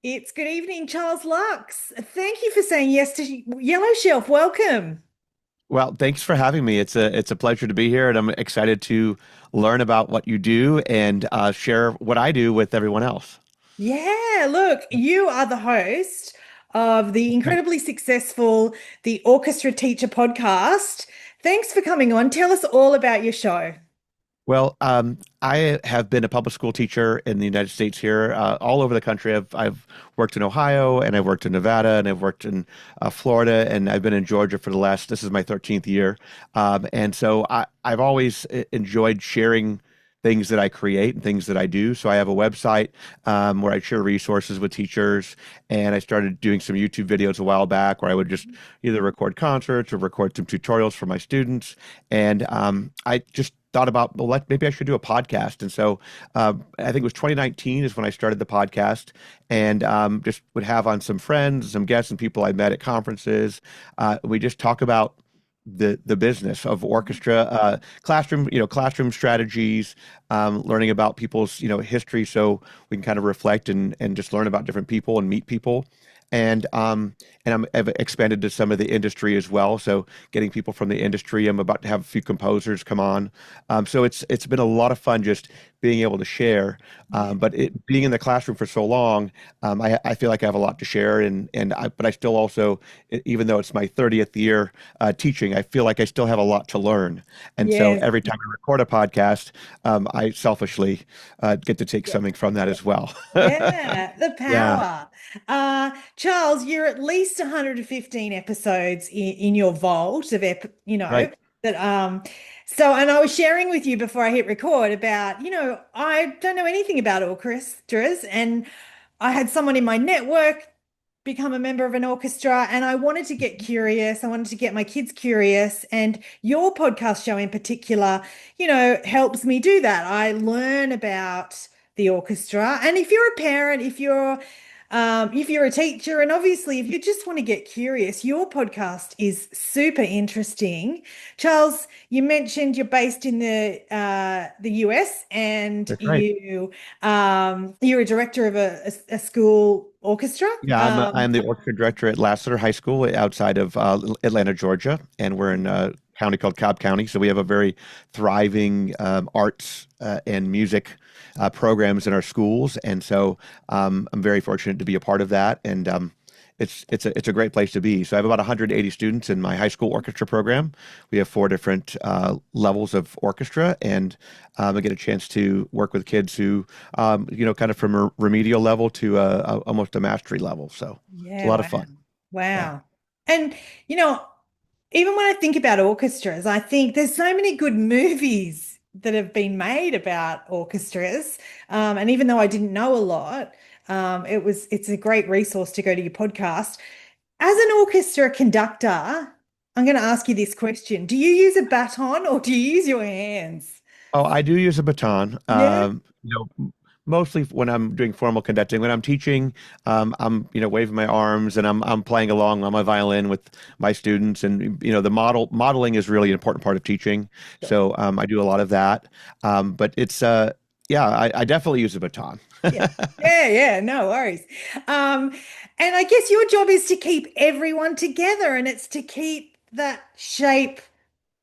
It's good evening, Charles Lux. Thank you for saying yes to Yellow Shelf. Welcome. Well, thanks for having me. It's a pleasure to be here, and I'm excited to learn about what you do and share what I do with everyone else. Yeah, look, you are the host of the incredibly successful The Orchestra Teacher Podcast. Thanks for coming on. Tell us all about your show. Well, I have been a public school teacher in the United States here, all over the country. I've worked in Ohio, and I've worked in Nevada, and I've worked in Florida, and I've been in Georgia for the last. This is my 13th year, and so I've always enjoyed sharing things that I create and things that I do. So I have a website where I share resources with teachers, and I started doing some YouTube videos a while back where I would just either record concerts or record some tutorials for my students, and I just thought about, well, maybe I should do a podcast. And so I think it was 2019 is when I started the podcast, and just would have on some friends, some guests, and people I met at conferences. We just talk about the business of orchestra, classroom strategies, learning about people's history, so we can kind of reflect and just learn about different people and meet people. I've expanded to some of the industry as well. So getting people from the industry. I'm about to have a few composers come on. So it's been a lot of fun just being able to share. But being in the classroom for so long, I feel like I have a lot to share, but I still also, even though it's my 30th year teaching, I feel like I still have a lot to learn. And so Yes. every time I record a podcast, I selfishly get to take something from that as well. Yeah, the Yeah, power. Charles, you're at least 115 episodes in your vault of right. that so and I was sharing with you before I hit record about, I don't know anything about orchestras, and I had someone in my network become a member of an orchestra, and I wanted to get curious. I wanted to get my kids curious, and your podcast show in particular, helps me do that. I learn about the orchestra. And if you're a parent, if you're a teacher, and obviously if you just want to get curious, your podcast is super interesting. Charles, you mentioned you're based in the US, and That's right. you're a director of a school orchestra. Yeah, I'm the orchestra director at Lassiter High School outside of Atlanta, Georgia, and we're in a county called Cobb County. So we have a very thriving arts and music programs in our schools, and so I'm very fortunate to be a part of that. And it's a great place to be. So I have about 180 students in my high school orchestra program. We have four different levels of orchestra, and I get a chance to work with kids who, kind of from a remedial level to almost a mastery level. So it's a Yeah, lot of wow. fun. Yeah. Wow. And you know, even when I think about orchestras, I think there's so many good movies that have been made about orchestras. And even though I didn't know a lot, it's a great resource to go to your podcast. As an orchestra conductor, I'm going to ask you this question. Do you use a baton or do you use your hands? Oh, I do use a baton. Yeah. Mostly when I'm doing formal conducting. When I'm teaching, I'm waving my arms and I'm playing along on my violin with my students. And the modeling is really an important part of teaching. So I do a lot of that. But it's yeah, I definitely use a baton. Yeah. Yeah, yeah, no worries. Um, and I guess your job is to keep everyone together, and it's to keep that shape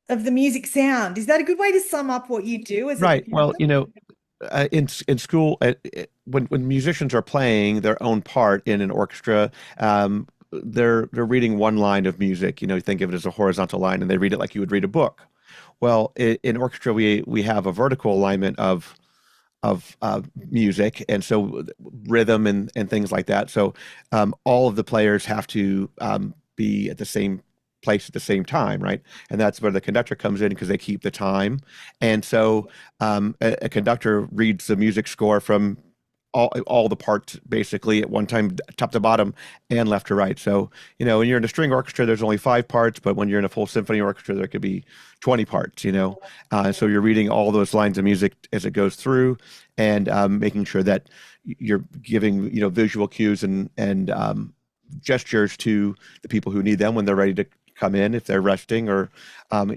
of the music sound. Is that a good way to sum up what you do as a Right. Well, conductor? in school, when musicians are playing their own part in an orchestra, they're reading one line of music. Think of it as a horizontal line, and they read it like you would read a book. Well, in orchestra, we have a vertical alignment of music, and so rhythm and things like that. So all of the players have to be at the same place at the same time, right? And that's where the conductor comes in because they keep the time. And so a conductor reads the music score from all the parts basically at one time, top to bottom and left to right. So, when you're in a string orchestra, there's only five parts, but when you're in a full symphony orchestra, there could be 20 parts. So you're reading all those lines of music as it goes through, and making sure that you're giving, visual cues and gestures to the people who need them when they're ready to come in if they're resting, or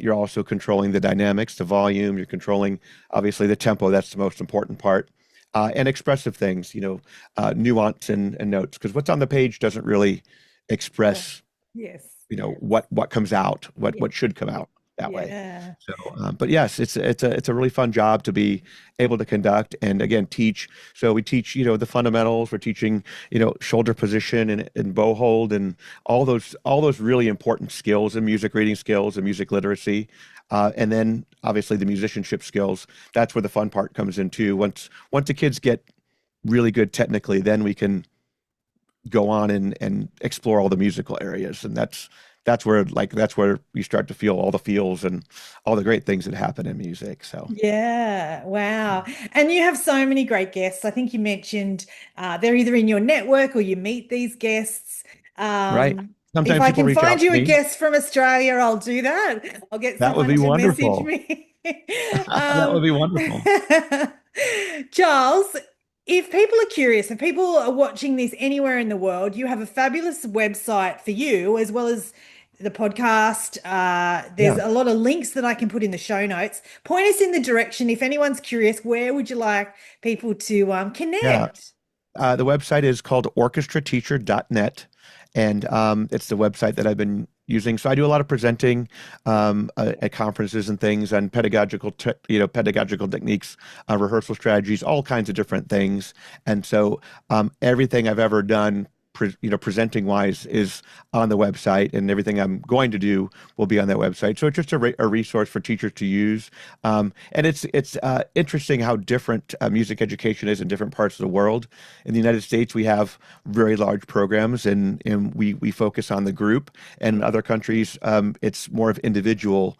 you're also controlling the dynamics, the volume, you're controlling obviously the tempo. That's the most important part. and expressive things, nuance and notes, because what's on the page doesn't really Well, express, yes, yes, what comes out, what yes, what should come out that way. yeah, So, but yes, it's a really fun job to be able to conduct and again teach. So we teach, the fundamentals. We're teaching, shoulder position and bow hold and all those really important skills and music reading skills and music literacy. And then obviously the musicianship skills. That's where the fun part comes in too. Once the kids get really good technically, then we can go on and explore all the musical areas, and that's where you start to feel all the feels and all the great things that happen in music. So yeah. Wow. And you have so many great guests. I think you mentioned they're either in your network or you meet these guests. right, If sometimes I people can reach find out to you a me. guest from Australia, I'll do that. I'll get That would someone be to message wonderful. me. That would Um, be wonderful. Charles, if people are curious, if people are watching this anywhere in the world, you have a fabulous website for you, as well as the podcast. There's Yeah, a lot of links that I can put in the show notes. Point us in the direction. If anyone's curious, where would you like people to yeah. connect? The website is called orchestrateacher.net, and it's the website that I've been using. So I do a lot of presenting at conferences and things on pedagogical techniques, rehearsal strategies, all kinds of different things. And so everything I've ever done, presenting wise, is on the website, and everything I'm going to do will be on that website. So it's just a resource for teachers to use. And it's interesting how different music education is in different parts of the world. In the United States, we have very large programs, and we focus on the group. And in other countries, it's more of individual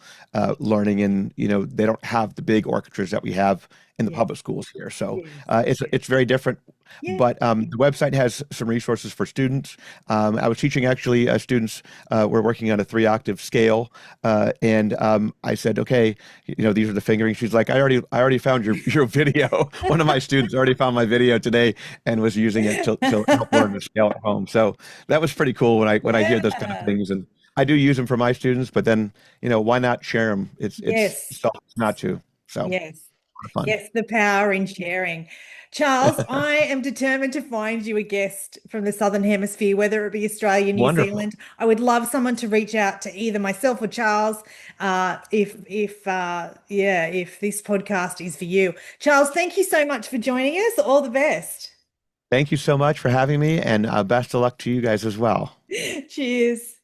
learning, and they don't have the big orchestras that we have in the Yes, public schools here. So yes, it's yes. it's very different. Yeah. But the website has some resources for students. I was teaching actually students. We're working on a 3-octave scale, and I said, okay, these are the fingering. She's like, I already found your video. One of my students already found my video today and was using it to help learn the scale at home. So that was pretty cool when I hear those kind of Yeah. things. And I do use them for my students, but then why not share them? It's Yes. selfish not to. So a lot Yes. of fun. Yes, the power in sharing. Charles, I am determined to find you a guest from the Southern Hemisphere, whether it be Australia, New Wonderful. Zealand. I would love someone to reach out to either myself or Charles, if this podcast is for you. Charles, thank you so much for joining us. All the best. Thank you so much for having me, and best of luck to you guys as well. Cheers.